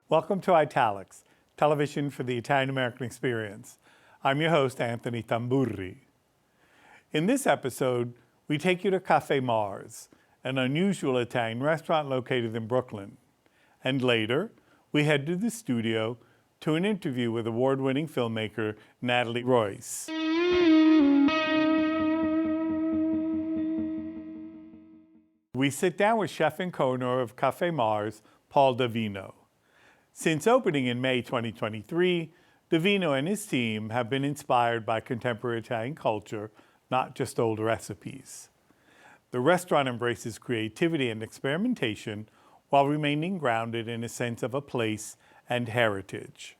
Welcome to Italics, television for the Italian-American experience. I'm your host, Anthony Tamburri. In this episode, we take you to Café Mars, an unusual Italian restaurant located in Brooklyn. And later, we head to the studio to an interview with award-winning filmmaker Natalie Reuss. We sit down with chef and co-owner of Café Mars, Paul Davino. Since opening in May 2023, Davino and his team have been inspired by contemporary Italian culture, not just old recipes. The restaurant embraces creativity and experimentation while remaining grounded in a sense of a place and heritage.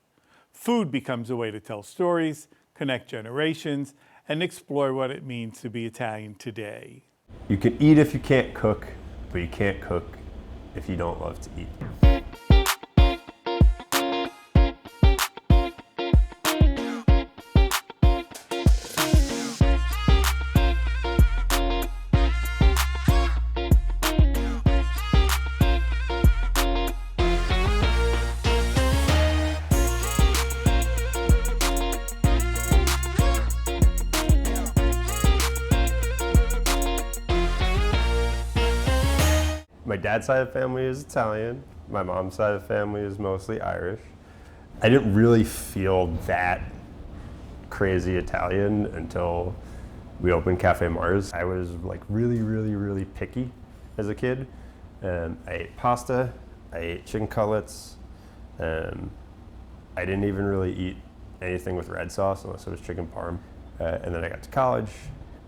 Food becomes a way to tell stories, connect generations, and explore what it means to be Italian today. You can eat if you can't cook, but you can't cook if you don't love to eat. My dad's side of the family is Italian. My mom's side of the family is mostly Irish. I didn't really feel that crazy Italian until we opened Café Mars. I was like really picky as a kid. I ate pasta, I ate chicken cutlets. I didn't even really eat anything with red sauce unless it was chicken parm. And then I got to college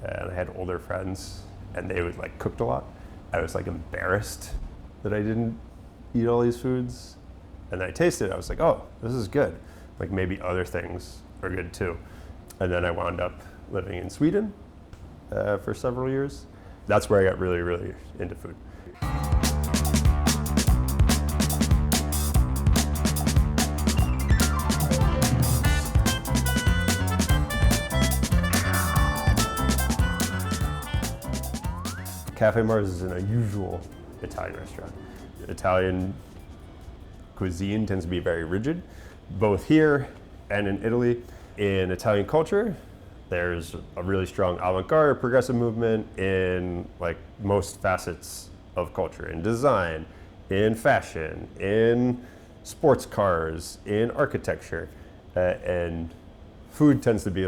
and I had older friends and they cooked a lot. I was embarrassed that I didn't eat all these foods. And then I tasted it, I was like, oh, this is good. Maybe other things are good too. And then I wound up living in Sweden for several years. That's where I got really into food. Café Mars is an unusual Italian restaurant. Italian cuisine tends to be very rigid, both here and in Italy. In Italian culture, there's a really strong avant-garde progressive movement in most facets of culture, in design, in fashion, in sports cars, in architecture. And food tends to be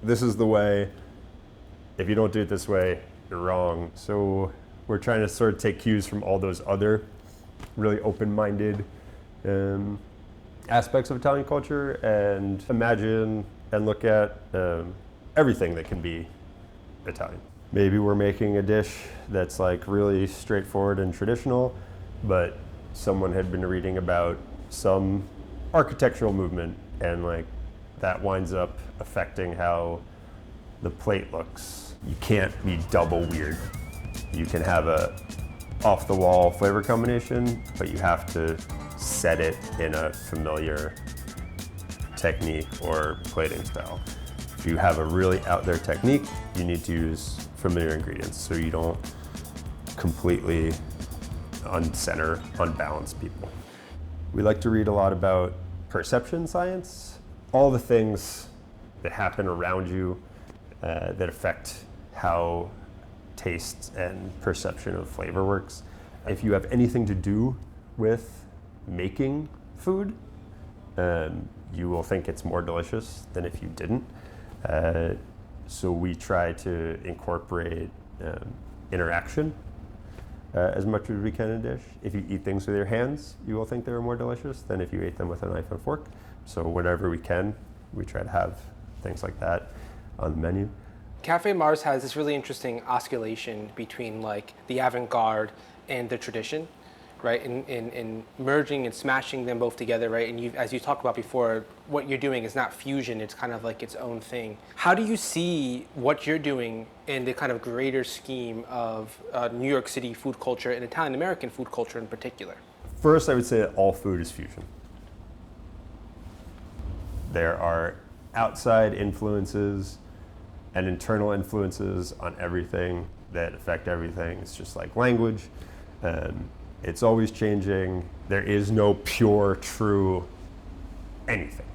this is the way. If you don't do it this way, you're wrong. So we're trying to sort of take cues from all those other really open-minded aspects of Italian culture and imagine and look at everything that can be Italian. Maybe we're making a dish that's really straightforward and traditional, but someone had been reading about some architectural movement and that winds up affecting how the plate looks. You can't be double weird. You can have a off-the-wall flavor combination, but you have to set it in a familiar technique or plating style. If you have a really out-there technique, you need to use familiar ingredients so you don't completely unbalance people. We like to read a lot about perception science, all the things that happen around you that affect how taste and perception of flavor works. If you have anything to do with making food, you will think it's more delicious than if you didn't. So we try to incorporate interaction as much as we can in a dish. If you eat things with your hands, you will think they're more delicious than if you ate them with a knife and fork. So whenever we can, we try to have things like that on the menu. Café Mars has this really interesting oscillation between the avant-garde and the tradition, right? In merging and smashing them both together, right? And as you talked about before, what you're doing is not fusion, it's kind of its own thing. How do you see what you're doing in the kind of greater scheme of New York City food culture and Italian-American food culture in particular? First, I would say that all food is fusion. There are outside influences and internal influences on everything that affect everything. It's just like language. It's always changing. There is no pure, true anything.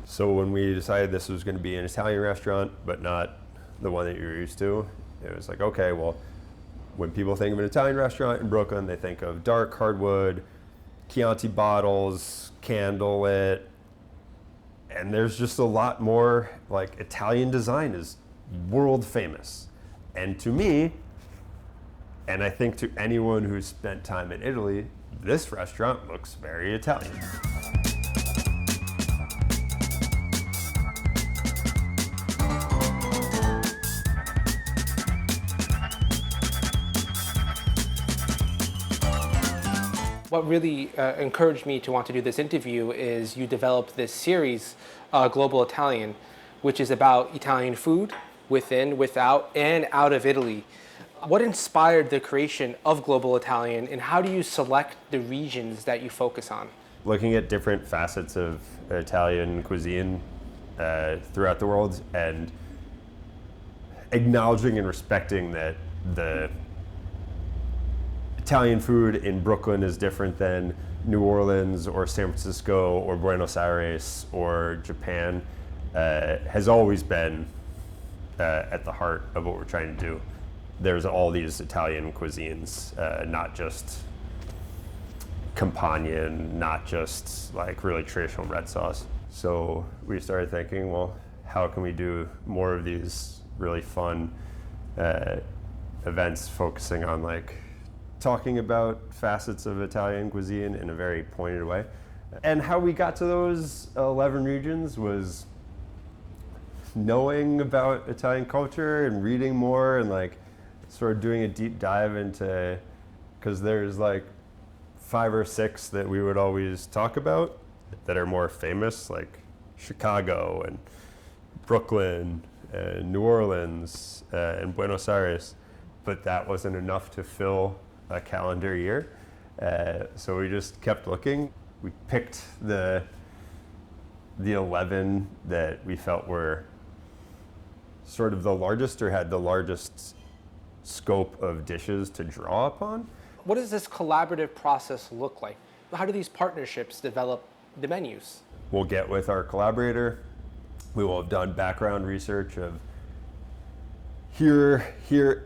So when we decided this was going to be an Italian restaurant, but not the one that you're used to, it was like, okay, well, when people think of an Italian restaurant in Brooklyn, they think of dark hardwood, Chianti bottles, candlelit, and there's just a lot more. Like, Italian design is world famous. And to me, and I think to anyone who's spent time in Italy, this restaurant looks very Italian. What really encouraged me to want to do this interview is you developed this series, Global Italian, which is about Italian food within, without, and out of Italy. What inspired the creation of Global Italian, and how do you select the regions that you focus on? Looking at different facets of Italian cuisine throughout the world, and acknowledging and respecting that the Italian food in Brooklyn is different than New Orleans or San Francisco or Buenos Aires or Japan, has always been at the heart of what we're trying to do. There's all these Italian cuisines, not just compagnon, not just like really traditional red sauce. So we started thinking, well, how can we do more of these really fun events focusing on like talking about facets of Italian cuisine in a very pointed way. And how we got to those 11 regions was knowing about Italian culture and reading more and like sort of doing a deep dive into, because there's like 5 or 6 that we would always talk about that are more famous, like Chicago and Brooklyn and New Orleans and Buenos Aires, but that wasn't enough to fill a calendar year. So we just kept looking. We picked the 11 that we felt were sort of the largest or had the largest scope of dishes to draw upon. What does this collaborative process look like? How do these partnerships develop the menus? We'll get with our collaborator. We will have done background research of here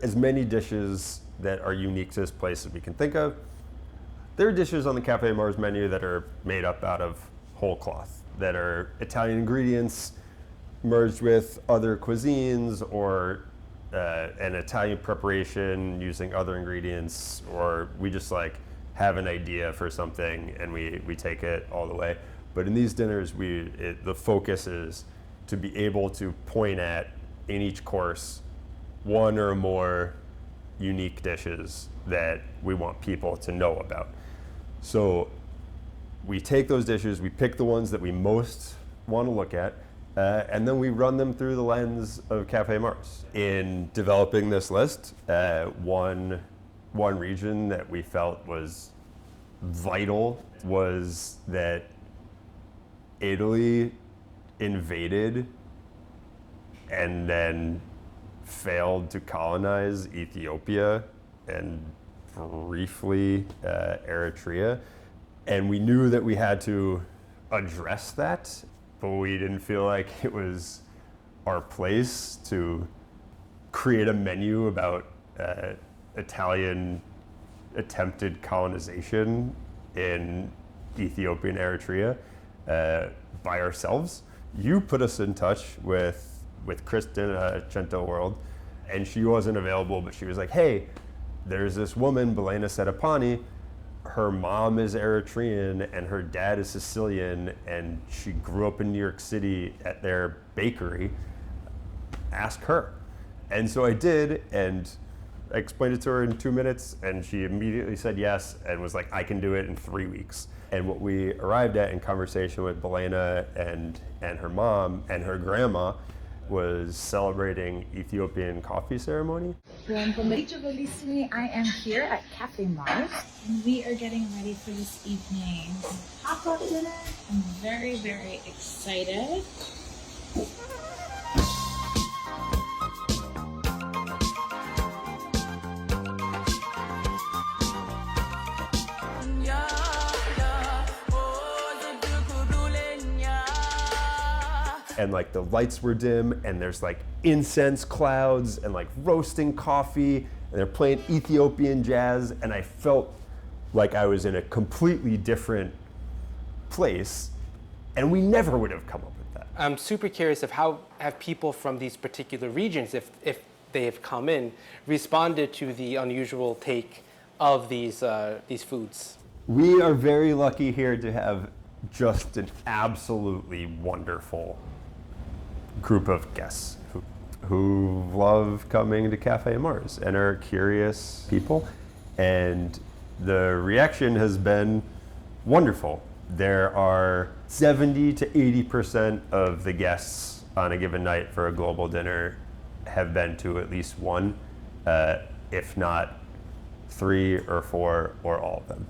as many dishes that are unique to this place as we can think of. There are dishes on the Café Mars menu that are made up out of whole cloth, that are Italian ingredients merged with other cuisines, or an Italian preparation using other ingredients, or we just like have an idea for something and we take it all the way. But in these dinners, the focus is to be able to point at, in each course, one or more unique dishes that we want people to know about. So we take those dishes, we pick the ones that we most want to look at, and then we run them through the lens of Café Mars. In developing this list, one region that we felt was vital was that Italy invaded and then failed to colonize Ethiopia and briefly Eritrea. And we knew that we had to address that, but we didn't feel like it was our place to create a menu about Italian attempted colonization in Ethiopia and Eritrea by ourselves. You put us in touch with Kristen at Cento World, and she wasn't available, but she was like, hey, there's this woman, Belena Sedapani, her mom is Eritrean and her dad is Sicilian, and she grew up in New York City at their bakery. Ask her. And so I did, and I explained it to her in 2 minutes, and she immediately said yes and was like, I can do it in 3 weeks. And what we arrived at in conversation with Belena and her mom and her grandma was celebrating Ethiopian coffee ceremony. Buon pomeriggio bellissimi. I am here at Café Mars, and we are getting ready for this evening's pop-up dinner. I'm very, very excited. and like the lights were dim, and there's like incense clouds and like roasting coffee, and they're playing Ethiopian jazz, and I felt like I was in a completely different place, and we never would have come up with that. I'm super curious of how have people from these particular regions, if they have come in, responded to the unusual take of these foods. We are very lucky here to have just an absolutely wonderful group of guests who love coming to Café Mars and are curious people, and the reaction has been wonderful. There are 70 to 80% of the guests on a given night for a global dinner have been to at least one, if not 3 or 4 or all of them,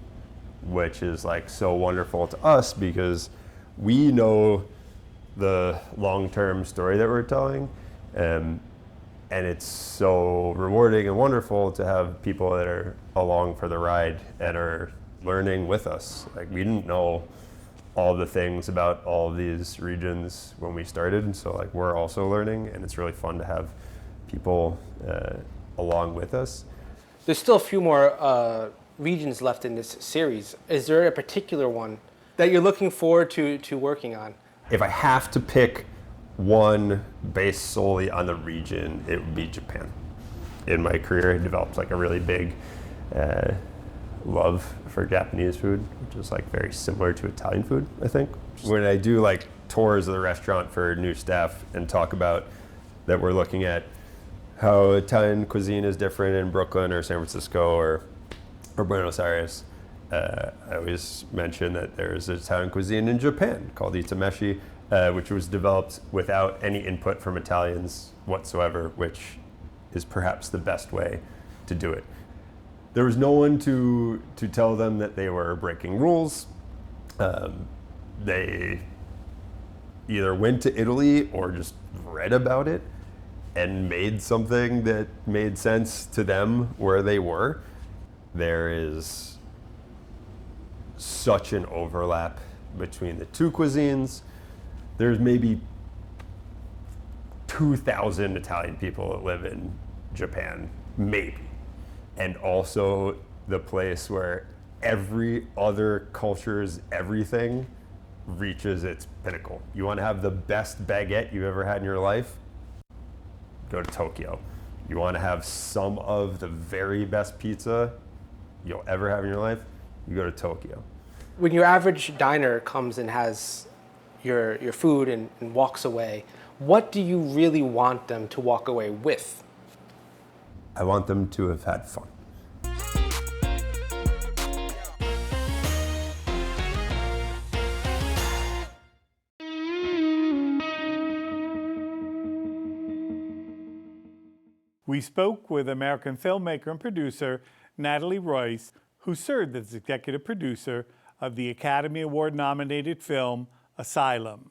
which is like so wonderful to us because we know the long-term story that we're telling, and it's so rewarding and wonderful to have people that are along for the ride and are learning with us. Like, we didn't know all the things about all of these regions when we started, so like we're also learning, and it's really fun to have people along with us. There's still a few more regions left in this series. Is there a particular one that you're looking forward to working on? If I have to pick one based solely on the region, it would be Japan. In my career, I developed like a really big love for Japanese food, which is like very similar to Italian food, I think. When I do like tours of the restaurant for new staff and talk about that we're looking at how Italian cuisine is different in Brooklyn or San Francisco or Buenos Aires, I always mention that there's Italian cuisine in Japan called itameshi, which was developed without any input from Italians whatsoever, which is perhaps the best way to do it. There was no one to tell them that they were breaking rules. They either went to Italy or just read about it and made something that made sense to them where they were. There is such an overlap between the two cuisines. There's maybe 2,000 Italian people that live in Japan, maybe. And also the place where every other culture's everything reaches its pinnacle. You want to have the best baguette you've ever had in your life? Go to Tokyo. You want to have some of the very best pizza you'll ever have in your life? You go to Tokyo. When your average diner comes and has your food and walks away, what do you really want them to walk away with? I want them to have had fun. We spoke with American filmmaker and producer Natalie Reuss, who served as executive producer of the Academy Award-nominated film Asylum.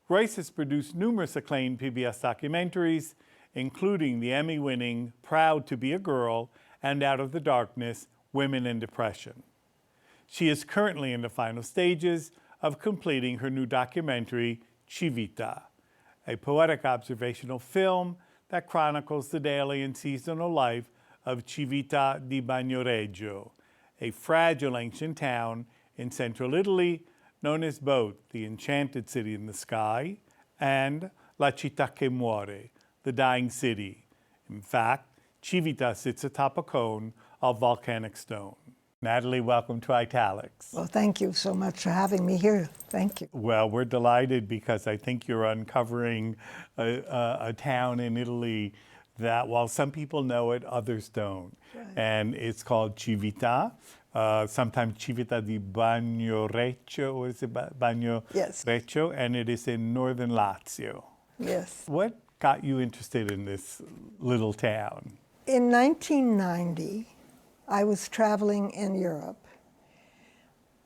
Reuss has produced numerous acclaimed PBS documentaries, including the Emmy-winning Proud to be a Girl and Out of the Darkness, Women in Depression. She is currently in the final stages of completing her new documentary, Civita, a poetic observational film that chronicles the daily and seasonal life of Civita di Bagnoregio, a fragile ancient town in central Italy known as both the enchanted city in the sky and la città che muore, the dying city. In fact, Civita sits atop a cone of volcanic stone. Natalie, welcome to Italics. Well, thank you so much for having me here. Thank you. Well, we're delighted because I think you're uncovering a town in Italy that, while some people know it, others don't. Right. And it's called Civita, sometimes Civita di Bagnoregio, or is it Bagnoregio? Yes. And it is in northern Lazio. Yes. What got you interested in this little town? In 1990, I was traveling in Europe.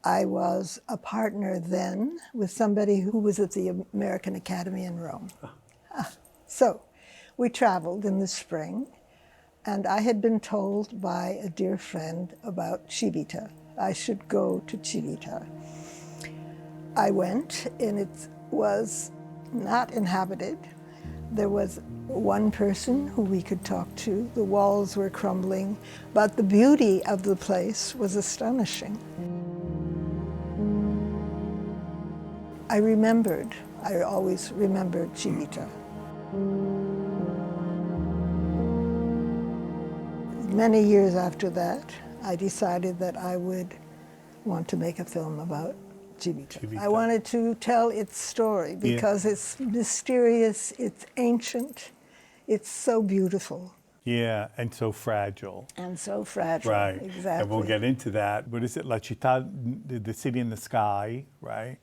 I was a partner then with somebody who was at the American Academy in Rome. So we traveled in the spring, and I had been told by a dear friend about Civita. I should go to Civita. I went, and it was not inhabited. There was one person who we could talk to. The walls were crumbling, but the beauty of the place was astonishing. I always remembered Civita. Many years after that, I decided that I would want to make a film about Civita. I wanted to tell its story because it's mysterious, it's ancient, it's so beautiful. Yeah, and so fragile. And so fragile, Right. exactly. And we'll get into that. What is it? La città, the city in the sky, right?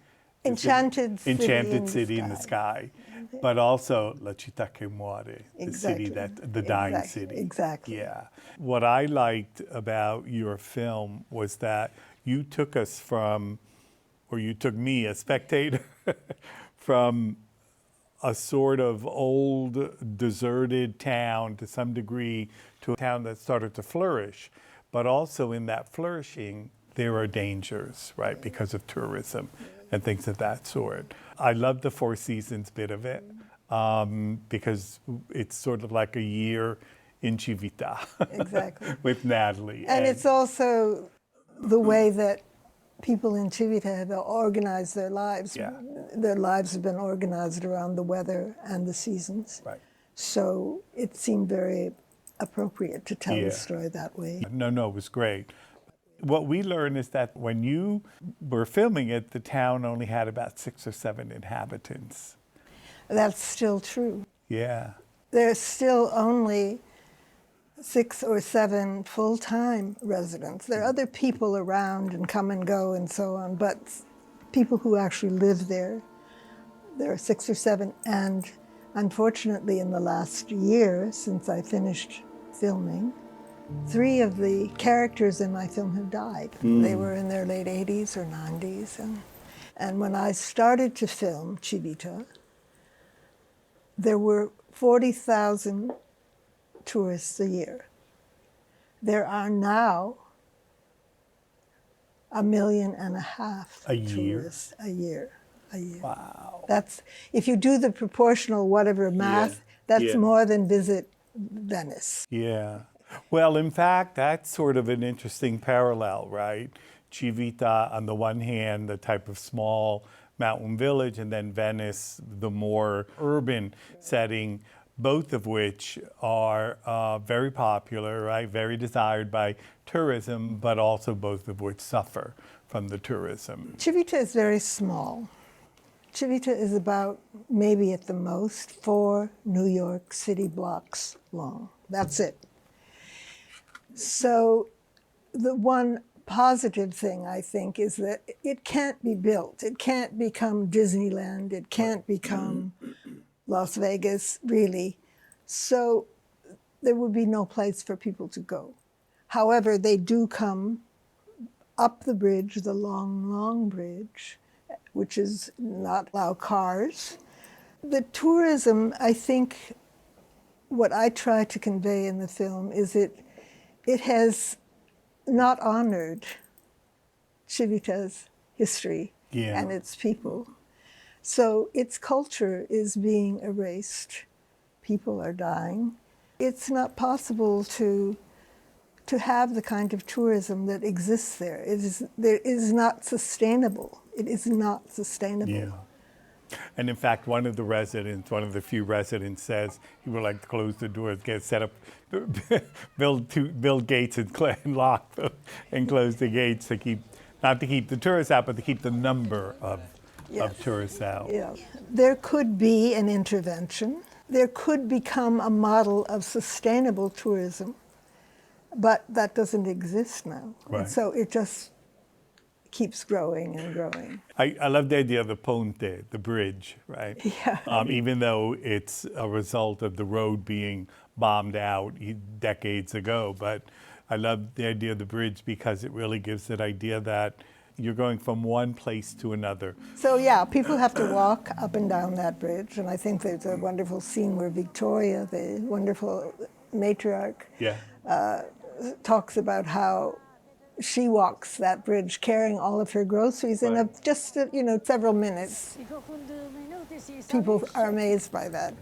Enchanted city Enchanted city in the sky. But also La città che muore, the city the dying city. Exactly. Yeah. What I liked about your film was that you took us from, or you took me, a spectator, from a sort of old, deserted town to some degree to a town that started to flourish. But also in that flourishing, there are dangers, right, because of tourism and things of that sort. I love the Four Seasons bit of it because it's sort of like a year in Civita. Exactly. With Natalie. And it's also the way that people in Civita have organized their lives. Yeah. Their lives have been organized around the weather and the seasons. Right. So it seemed very appropriate to tell Yeah. the story that way. No, it was great. What we learned is that when you were filming it, the town only had about 6 or 7 inhabitants. That's still true. Yeah. There's still only 6 or 7 full-time residents. There are other people around and come and go and so on, but people who actually live there are 6 or 7. And unfortunately, in the last year, since I finished filming, 3 of the characters in my film have died. They were in their late 80s or 90s. And when I started to film Civita, there were 40,000 tourists a year. There are now 1.5 million A year? tourists a year. Wow. That's, if you do the proportional whatever math, that's more than visit Venice. Yeah. Well, in fact, that's sort of an interesting parallel, right? Civita, on the one hand, the type of small mountain village, and then Venice, the more urban setting, both of which are very popular, right? Very desired by tourism, but also both of which suffer from the tourism. Civita is very small. Civita is about, maybe at the most, 4 New York City blocks long. That's it. So the one positive thing, I think, is that it can't be built. It can't become Disneyland. It can't become Las Vegas, really. So there would be no place for people to go. However, they do come up the bridge, the long, long bridge, which is not allow cars. The tourism, I think, what I try to convey in the film is it has not honored Civita's history and its people. So its culture is being erased. People are dying. It's not possible to have the kind of tourism that exists there. It is not sustainable. It is not sustainable. Yeah. And in fact, one of the few residents says he would like to close the doors, set up, build gates and lock them and close the gates to keep, not to keep the tourists out, but to keep the number of tourists out. Yeah. There could be an intervention. There could become a model of sustainable tourism, but that doesn't exist now. Right. And so it just keeps growing and growing. I love the idea of the ponte, the bridge, right? Yeah. Even though it's a result of the road being bombed out decades ago, but I love the idea of the bridge because it really gives that idea that you're going from one place to another. So yeah, people have to walk up and down that bridge, and I think there's a wonderful scene where Victoria, the wonderful matriarch, talks about how she walks that bridge carrying all of her groceries in just several minutes. People are amazed by that.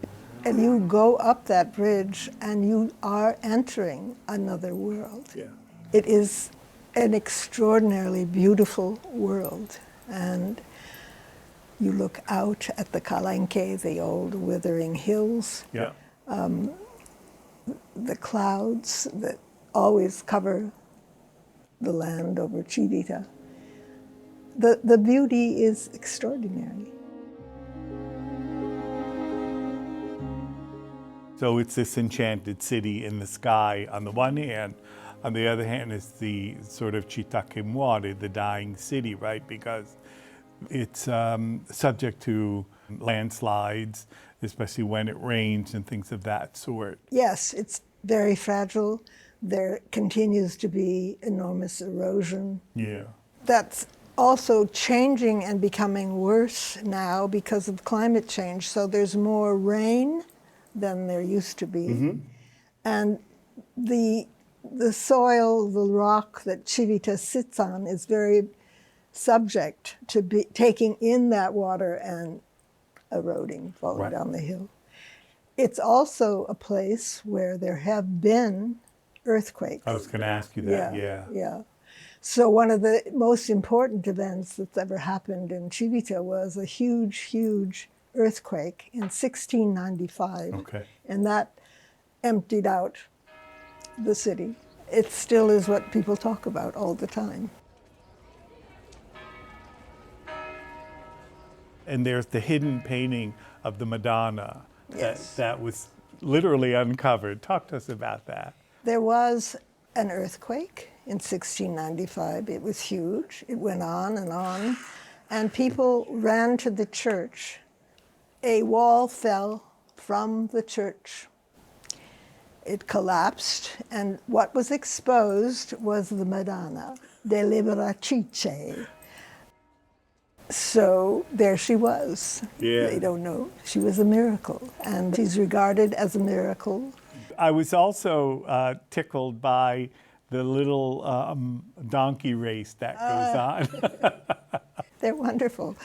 And you go up that bridge and you are entering another world. Yeah. It is an extraordinarily beautiful world. And you look out at the Palenque, the old withering hills, Yeah. the clouds that always cover the land over Civita. The beauty is extraordinary. So it's this enchanted city in the sky on the one hand. On the other hand is the sort of città che muore, the dying city, right? Because it's subject to landslides, especially when it rains and things of that sort. Yes, it's very fragile. There continues to be enormous erosion. Yeah. That's also changing and becoming worse now because of climate change. So there's more rain than there used to be. And the soil, the rock that Civita sits on is very subject to be taking in that water and eroding, falling down the hill. It's also a place where there have been earthquakes. I was going to ask you that, yeah. So one of the most important events that's ever happened in Civita was a huge, huge earthquake in 1695. Okay. And that emptied out the city. It still is what people talk about all the time. And there's the hidden painting of the Madonna Yes. that was literally uncovered. Talk to us about that. There was an earthquake in 1695. It was huge. It went on, and people ran to the church. A wall fell from the church. It collapsed, and what was exposed was the Madonna, De Liberatrice. So there she was. Yeah. They don't know. She was a miracle, and she's regarded as a miracle. I was also tickled by the little donkey race that goes on. They're wonderful.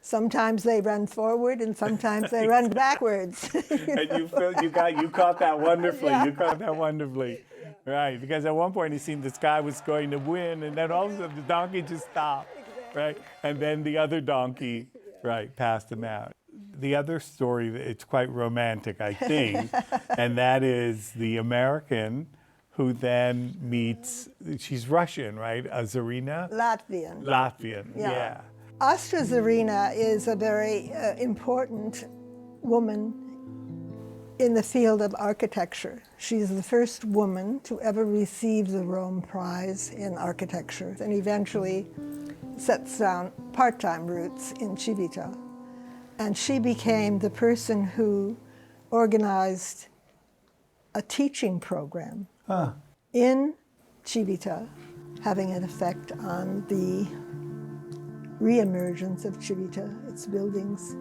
Sometimes they run forward, and sometimes they run backwards. And you caught that wonderfully. You caught that wonderfully. Right, because at one point it seemed this guy was going to win, and then all of a sudden the donkey just stopped, right? And then the other donkey, right, passed him out. The other story, it's quite romantic, I think, and that is the American who then meets, she's Russian, right? Zarina? Latvian. Latvian, yeah. Astra Zarina is a very important woman in the field of architecture. She's the first woman to ever receive the Rome Prize in architecture, and eventually sets down part-time roots in Civita. And she became the person who organized a teaching program in Civita, having an effect on the reemergence of Civita, its buildings,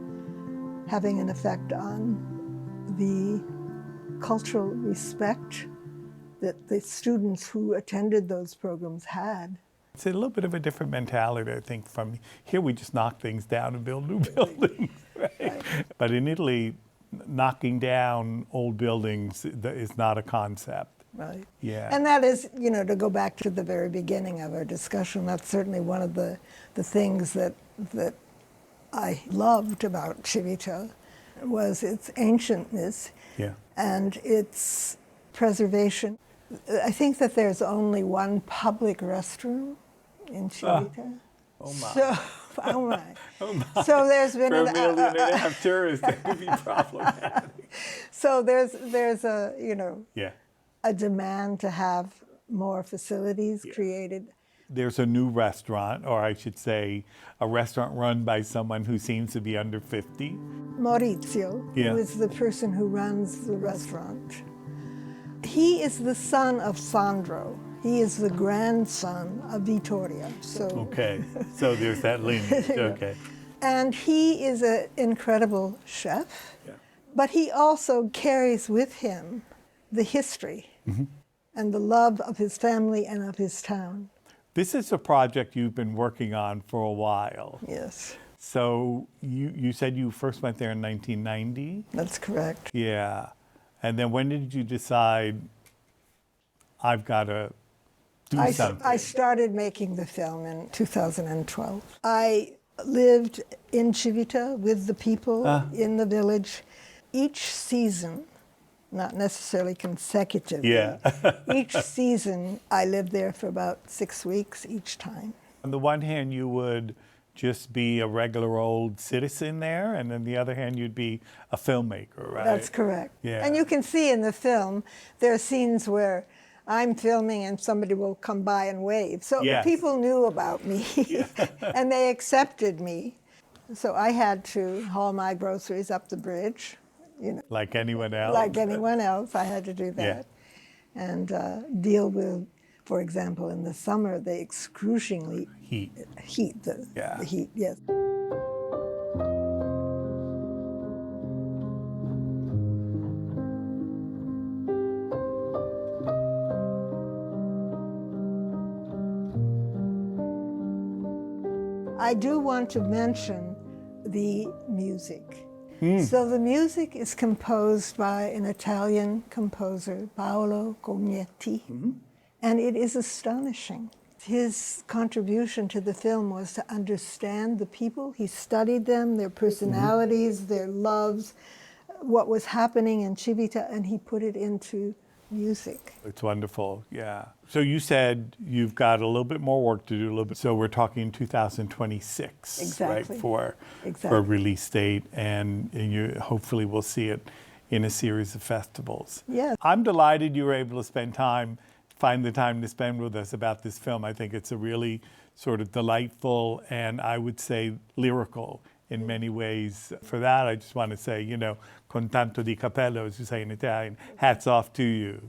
having an effect on the cultural respect that the students who attended those programs had. It's a little bit of a different mentality, I think, from here we just knock things down and build new buildings, right? But in Italy, knocking down old buildings is not a concept. Right. Yeah. And that is, to go back to the very beginning of our discussion, that's certainly one of the things that I loved about Civita was its ancientness and its preservation. I think that there's only one public restroom in Civita. Oh my. So, oh my. So there's been For 1.5 million tourists, that could be problematic. So there's a a demand to have more facilities created. There's a new restaurant, or I should say, a restaurant run by someone who seems to be under 50. Maurizio, who is the person who runs the restaurant. He is the son of Sandro. He is the grandson of Vittoria. So Okay, so there's that lineage, okay. And he is an incredible chef, but he also carries with him the history and the love of his family and of his town. This is a project you've been working on for a while. Yes, So you said you first went there in 1990? that's correct. Yeah. And then when did you decide, I've got to do something? I started making the film in 2012. I lived in Civita with the people in the village. Each season, not necessarily consecutively, Yeah. each season I lived there for about 6 weeks each time. On the one hand, you would just be a regular old citizen there, and on the other hand, you'd be a filmmaker, right? That's correct. Yeah. And you can see in the film, there are scenes where I'm filming and somebody will come by and wave. So Yes. people knew about me and they accepted me. So I had to haul my groceries up the bridge, you know, Like anyone else? like anyone else. I had to do that. And deal with, for example, in the summer, the excruciatingly Heat. the Yeah. heat, yes. I do want to mention the music. So the music is composed by an Italian composer, Paolo Cognetti, and it is astonishing. His contribution to the film was to understand the people. He studied them, their personalities, their loves, what was happening in Civita, and he put it into music. It's wonderful, yeah. So you said you've got a little bit more work to do, a little bit. So we're talking 2026, Exactly. right, for Exactly. a release date, and you hopefully will see it in a series of festivals. Yes. I'm delighted you were able to find the time to spend with us about this film. I think it's a really sort of delightful and I would say lyrical in many ways. For that, I just want to say, con tanto di cappello, as you say in Italian, hats off to you.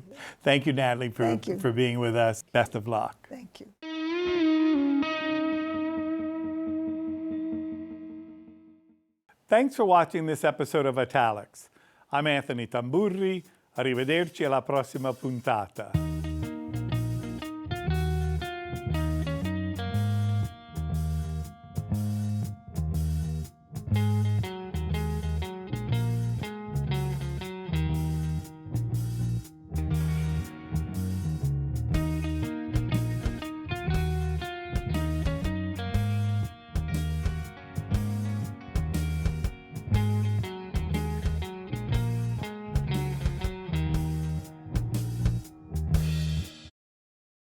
Thank you, Natalie, Thank you. for being with us. Best of luck. Thank you. Thanks for watching this episode of Italics. I'm Anthony Tamburri. Arrivederci alla prossima puntata.